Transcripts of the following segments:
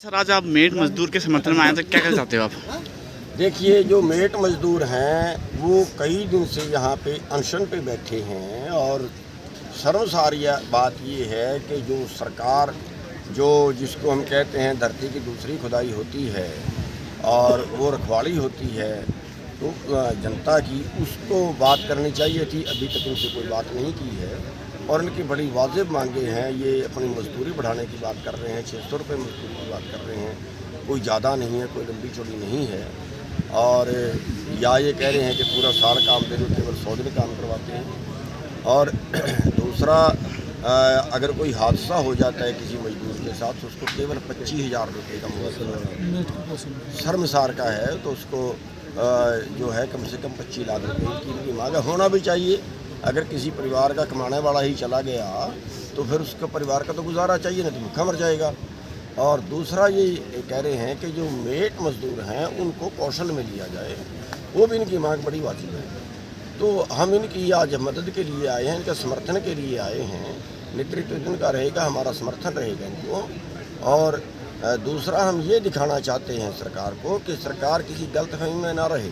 Sir आज आप met मजदूर के समर्थन में आए तो क्या कहना चाहते हो आप? देखिए, जो मेट मजदूर हैं वो कई दिन से यहाँ पे अनशन पे बैठे हैं और शर्मसार बात ये है कि जो सरकार जिसको हम कहते हैं धरती की दूसरी खुदाई होती है और वो रखवाली होती है तो जनता की, उसको बात करनी चाहिए थी। अभी तक इनसे कोई बात नहीं की है और इनकी बड़ी वाजिब मांगे हैं। ये अपनी मजदूरी बढ़ाने की बात कर रहे हैं, 600 रुपये मजदूरी की बात कर रहे हैं, कोई ज़्यादा नहीं है, कोई लंबी चौड़ी नहीं है। और या ये कह रहे हैं कि पूरा साल काम दे दो, केवल 100 दिन काम करवाते हैं। और दूसरा, अगर कोई हादसा हो जाता है किसी मजदूर के साथ तो उसको केवल 25,000 रुपये का मुआवजा शर्मसार का है, तो उसको जो है कम से कम 25 लाख रुपये की इनकी मांग होना भी चाहिए। अगर किसी परिवार का कमाने वाला ही चला गया तो फिर उसका परिवार का तो गुजारा चाहिए, नहीं तो भूखा मर जाएगा। और दूसरा ये कह रहे हैं कि जो मेट मजदूर हैं उनको कौशल में लिया जाए, वो भी इनकी मांग बड़ी वाजिब है। तो हम इनकी आज मदद के लिए आए हैं, इनका समर्थन के लिए आए हैं। नेतृत्व इनका रहेगा, हमारा समर्थन रहेगा इनको। और दूसरा, हम ये दिखाना चाहते हैं सरकार को कि सरकार किसी गलतफहमी में ना रहे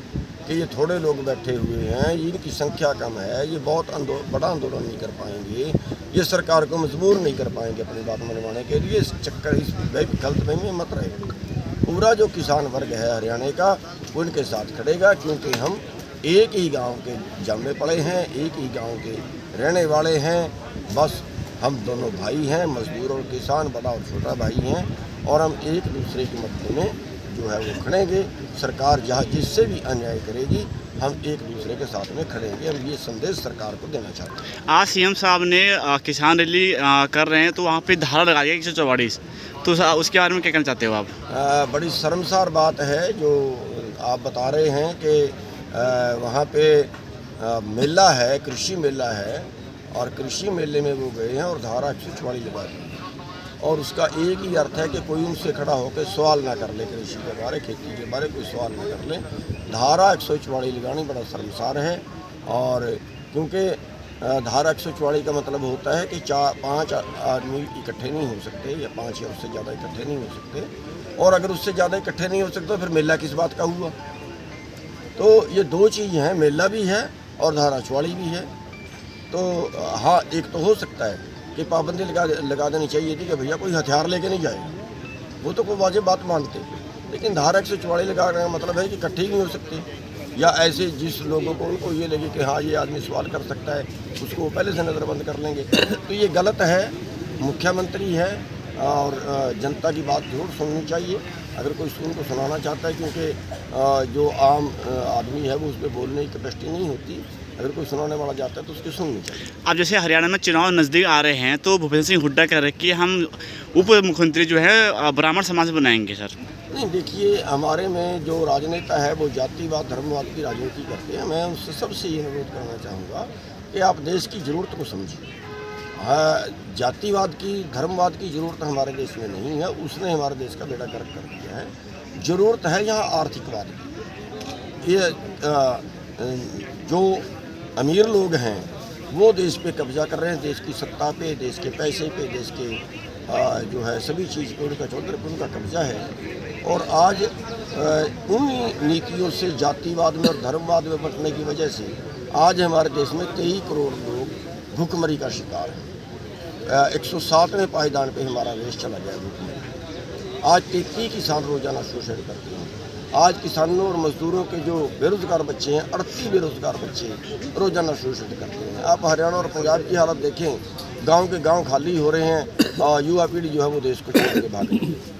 कि ये थोड़े लोग बैठे हुए हैं, इनकी संख्या कम है, ये बहुत बड़ा आंदोलन नहीं कर पाएंगे, ये सरकार को मजबूर नहीं कर पाएंगे अपनी बात मनवाने के लिए। इस गलतफहमी में मत रहे। पूरा जो किसान वर्ग है हरियाणा का वो इनके साथ खड़ेगा, क्योंकि हम एक ही गांव के जन्मे पड़े हैं, एक ही गांव के रहने वाले हैं। बस हम दोनों भाई हैं, मजदूर और किसान, बड़ा और छोटा भाई हैं, और हम एक दूसरे की मदद में जो है वो खड़ेंगे। सरकार जहाँ जिससे भी अन्याय करेगी हम एक दूसरे के साथ में खड़ेंगे। हम ये संदेश सरकार को देना चाहते हैं। आज सीएम साहब ने किसान रैली कर रहे हैं तो वहाँ पे धारा लगा दिया 144, तो उसके बारे में क्या कहना चाहते हो आप? बड़ी शर्मसार बात है जो आप बता रहे हैं कि वहाँ पे मेला है, कृषि मेला है, और कृषि मेले में वो गए हैं और धारा 144 लगा दी। और उसका एक ही अर्थ है कि कोई उनसे खड़ा होकर सवाल ना कर ले, कृषि के बारे, खेती के बारे कोई सवाल ना कर ले। धारा 144 लगानी बड़ा शर्मसार है। और क्योंकि धारा 144 का मतलब होता है कि 5 आदमी इकट्ठे नहीं हो सकते, या 5 या उससे ज़्यादा इकट्ठे नहीं हो सकते। और अगर उससे ज़्यादा इकट्ठे नहीं हो सकते तो फिर मेला किस बात का हुआ? तो ये दो चीज़ हैं, मेला भी है और धारा 144 भी है। तो हाँ, एक तो हो सकता है कि पाबंदी लगा देनी चाहिए थी कि भैया कोई हथियार लेके नहीं जाएगा, वो तो कोई वाजिब बात मानते। लेकिन धारा 144 लगाने का मतलब है कि इकट्ठे ही नहीं हो सकते, या ऐसे जिस लोगों को उनको ये लगे कि हाँ ये आदमी सवाल कर सकता है उसको वो पहले से नज़रबंद कर लेंगे। तो ये गलत है। मुख्यमंत्री है और जनता की बात जरूर सुननी चाहिए अगर कोई उनको सुनाना चाहता है, क्योंकि जो आम आदमी है वो उस पर बोलने की कैपेसिटी नहीं होती। अगर कोई सुनाने वाला जाता है तो उसकी सुननी चाहिए। अब जैसे हरियाणा में चुनाव नज़दीक आ रहे हैं तो भूपेंद्र सिंह हुड्डा कह रहे हैं कि हम उप मुख्यमंत्री जो है ब्राह्मण समाज बनाएंगे। सर नहीं, देखिए, हमारे में जो राजनेता है वो जातिवाद धर्मवाद की राजनीति करते हैं। मैं उससे सबसे ये अनुरोध करना चाहूँगा कि आप देश की ज़रूरत को समझिए। जातिवाद की, धर्मवाद की ज़रूरत हमारे देश में नहीं है, उसने हमारे देश का बेड़ा गर्क कर दिया है। ज़रूरत है यहाँ आर्थिकवाद की। ये जो अमीर लोग हैं वो देश पे कब्जा कर रहे हैं, देश की सत्ता पे, देश के पैसे पे, देश के जो है सभी चीज़ पे उनका चौधरी पे उनका कब्जा है। और आज उन नीतियों से, जातिवाद में और धर्मवाद में बंटने की वजह से आज हमारे देश में 23 करोड़ लोग भूखमरी का शिकार हैं। 107वें पायदान पे हमारा देश चला गया भूखमरी। आज 33 किसान रोजाना शोषण करते हैं। आज किसानों और मजदूरों के जो बेरोज़गार बच्चे हैं, 38 बेरोज़गार बच्चे रोजाना शोषण करते हैं। आप हरियाणा और पंजाब की हालत देखें, गांव के गांव खाली हो रहे हैं और युवा पीढ़ी जो है वो देश को छोड़ के भाग रही है।